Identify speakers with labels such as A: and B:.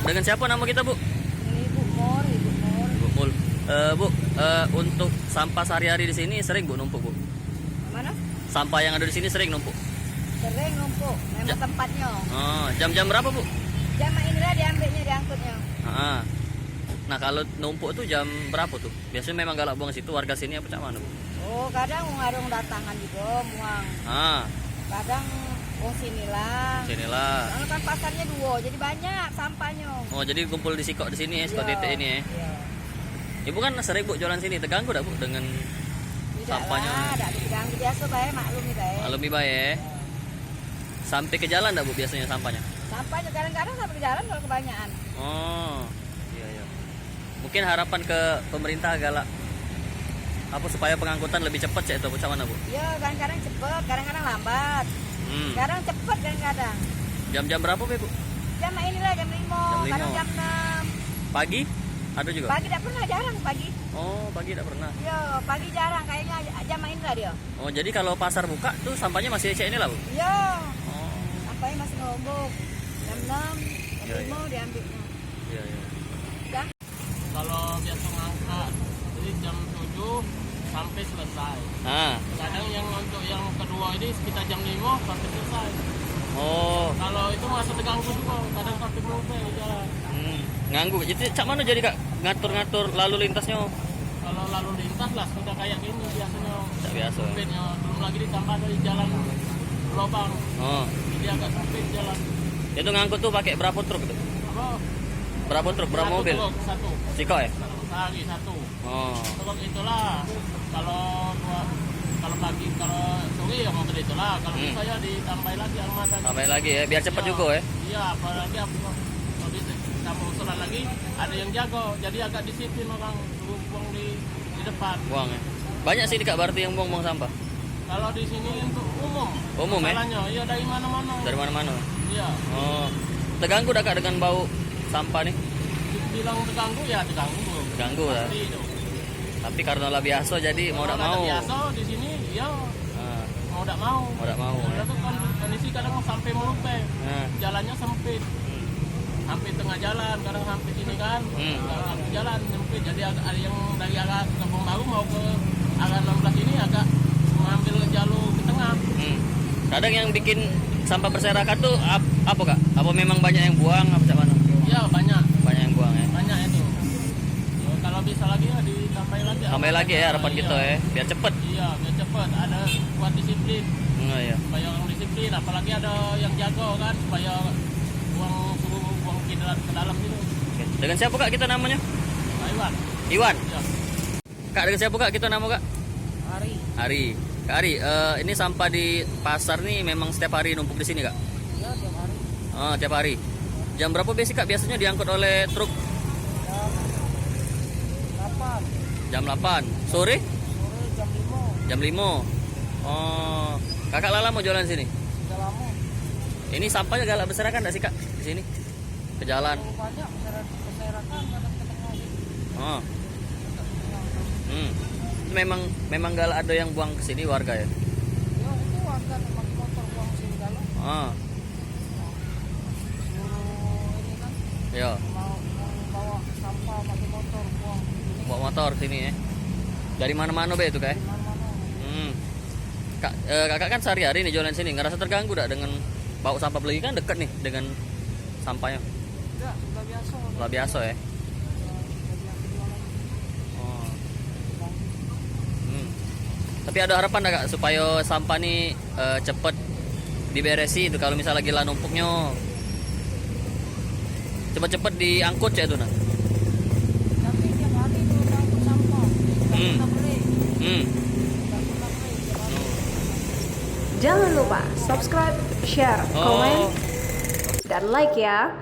A: Dengan siapa nama kita, Bu?
B: Ini Ibu Mur.
A: Bu Mul. Bu, untuk sampah sehari-hari di sini sering Bu numpuk, Bu?
B: Mana?
A: Sampah yang ada di sini sering numpuk.
B: Sering numpuk, memang tempatnya.
A: Oh, jam-jam berapa, Bu?
B: Jam inilah diambilnya, diangkutnya.
A: Ah. Nah, kalau numpuk tuh jam berapa tuh? Biasanya memang galak buang situ, warga sini apa cak mana, Bu?
B: Oh, kadang ngarung datangan juga, buang.
A: Ah,
B: Kadang sinilah.
A: sinilah.
B: Soalnya kan pasarnya dua, jadi banyak sampahnya.
A: Oh, jadi kumpul di sikok di sini ya, seperti
B: Iya,
A: titik ini ya.
B: Iya.
A: Ibu kan sering Bu jualan sini, terganggu dak Bu dengan
B: Tidak
A: sampahnya?
B: lah, tidak diganggu biasa baik, maklum nih baik.
A: Lebih baik ya. Sampai ke jalan dak Bu biasanya sampahnya?
B: Sampahnya kadang-kadang sampai ke jalan kalau kebanyakan.
A: Oh, iya iya. Mungkin harapan ke pemerintah galak apa supaya pengangkutan lebih cepat ya itu macam mana Bu?
B: Iya, kadang-kadang cepet, kadang-kadang lambat. Kadang cepet kadang-kadang.
A: Jam-jam berapa Bu?
B: Jam inilah jam 5,
A: Jam 5.
B: kadang jam 6.
A: Pagi? Ada juga?
B: Pagi tidak pernah, jarang pagi.
A: Oh, pagi tidak pernah.
B: Iya, pagi jarang kayaknya jam inilah dia.
A: Oh, jadi kalau pasar buka tuh sampahnya masih cek ini lah Bu?
B: Iya,
A: Oh,
B: sampahnya masih nombok. Jam 6,
A: Iya,
B: jam 5
A: iya.
B: diambilnya.
A: iya iya.
B: Udah.
C: Kalau biasa ngangkat jadi jam 7 sampai selesai.
A: Ah,
C: Kadang yang untuk yang kedua ini sekitar jam 5 sampai selesai.
A: oh,
C: Kalau itu masih terganggu juga, kadang sampai berubah di jalan.
A: nganggu. Jadi cak mana jadi Kak ngatur-ngatur lalu lintasnya?
C: Kalau lalu lintas lah sudah kayak gini biasanya.
A: Tak biasa.
C: Sempitnya belum lagi ditambah dari jalan lubang,
A: Oh,
C: jadi agak sempit jalan.
A: itu ngangkut tuh pakai berapa truk tuh?
C: Apa?
A: Berapa truk? Berapa
C: Satu
A: mobil?
C: truk, satu.
A: Sikok ya?
C: Sehari satu.
A: Oh,
C: Truk itulah kalau pagi kalau sore ya mobil itulah. Kalau bisa ya ditambah lagi armada.
A: tambah lagi ya, biar cepat juga ya.
C: Iya, apalagi kalau sama usulan lagi ada yang jago, jadi agak disiplin orang buang di depan.
A: Buang ya. Banyak sih Kak berarti yang buang sampah.
C: Kalau di sini untuk umum.
A: Umum ya?
C: Masalahnya, iya dari mana-mana.
A: Dari mana-mana.
C: Iya.
A: Oh, terganggu dah Kak dengan bau sampah nih?
C: Bilang terganggu ya terganggu.
A: Terganggu lah.
C: Pasti itu.
A: Tapi karena lah biasa jadi mau
C: Kalau
A: tak mau.
C: biasa di sini ya
A: Ah,
C: mau tak mau.
A: mau tak mau.
C: Karena
A: Ya.
C: tuh kan kondisi kadang sampai melupe.
A: Nah,
C: Jalannya sempit. Sampai tengah jalan, kadang sampai sini kan. Kalau sampai jalan sempit. Jadi ada yang dari arah Kampung Baru mau ke arah 16 ini agak mengambil jalur ke tengah.
A: kadang yang bikin sampah berserakan tuh apa Kak? Apa memang banyak yang buang apa macam mana?
C: Ya banyak,
A: Banyak yang buang ya.
C: banyak itu. Ya, kalau bisa lagi ya ditambahin lagi.
A: Tambah lagi ya harapan kita ya, biar cepet.
C: Iya, biar cepat. Ada buat disiplin.
A: Oh, iya.
C: Supaya orang disiplin. Apalagi ada yang jago kan, supaya buang ke dalam gitu.
A: Oke. Dengan siapa Kak kita namanya?
C: Nah, Iwan.
A: Iwan.
C: Ya.
A: Kak dengan siapa Kak kita nama Kak?
C: Hari.
A: Ari. Kak Ari, ini sampah di pasar nih memang setiap hari numpuk di sini Kak?
C: Ya, tiap hari.
A: Oh, tiap hari. Jam berapa biasanya Kak biasanya diangkut oleh truk?
C: Jam 8.
A: Jam 8. Sore?
C: Sore jam 5.
A: Jam 5. Oh, Kakak lala mau jualan sini?
C: Sudah lama.
A: Ini sampahnya galak berserakan enggak sih Kak di sini? Ke jalan.
C: Banyak berserakan kadang ke tengah.
A: Oh. Memang galak ada yang buang ke sini warga ya?
C: Ya, itu warga yang pakai motor buang sini dalam.
A: Oh,
C: Suruh ini kan
A: ya.
C: mau bawa sampah pakai motor buang ini
A: Bawa motor sini ya. Dari mana-mana be itu Kak?
C: di mana-mana.
A: Kak, Kakak kan sehari-hari nih jualan sini, ngerasa terganggu enggak dengan bau sampah apalagi kan deket nih dengan sampahnya?
C: Enggak, sudah biasa.
A: Lah biasa ya.
C: Sudah biasa jualan.
A: Oh. Tapi ada harapan enggak Kak supaya sampah nih cepet diberesi itu kalau misalnya lagi lah numpuknya. Cepet-cepet diangkut ya itu nah.
C: Tapi tiap hari itu angkut sampah. Tidak pernah beli.
A: Hmm.
C: Tidak pernah beli tiap hari.
B: Jangan lupa subscribe, share, komen, dan like ya.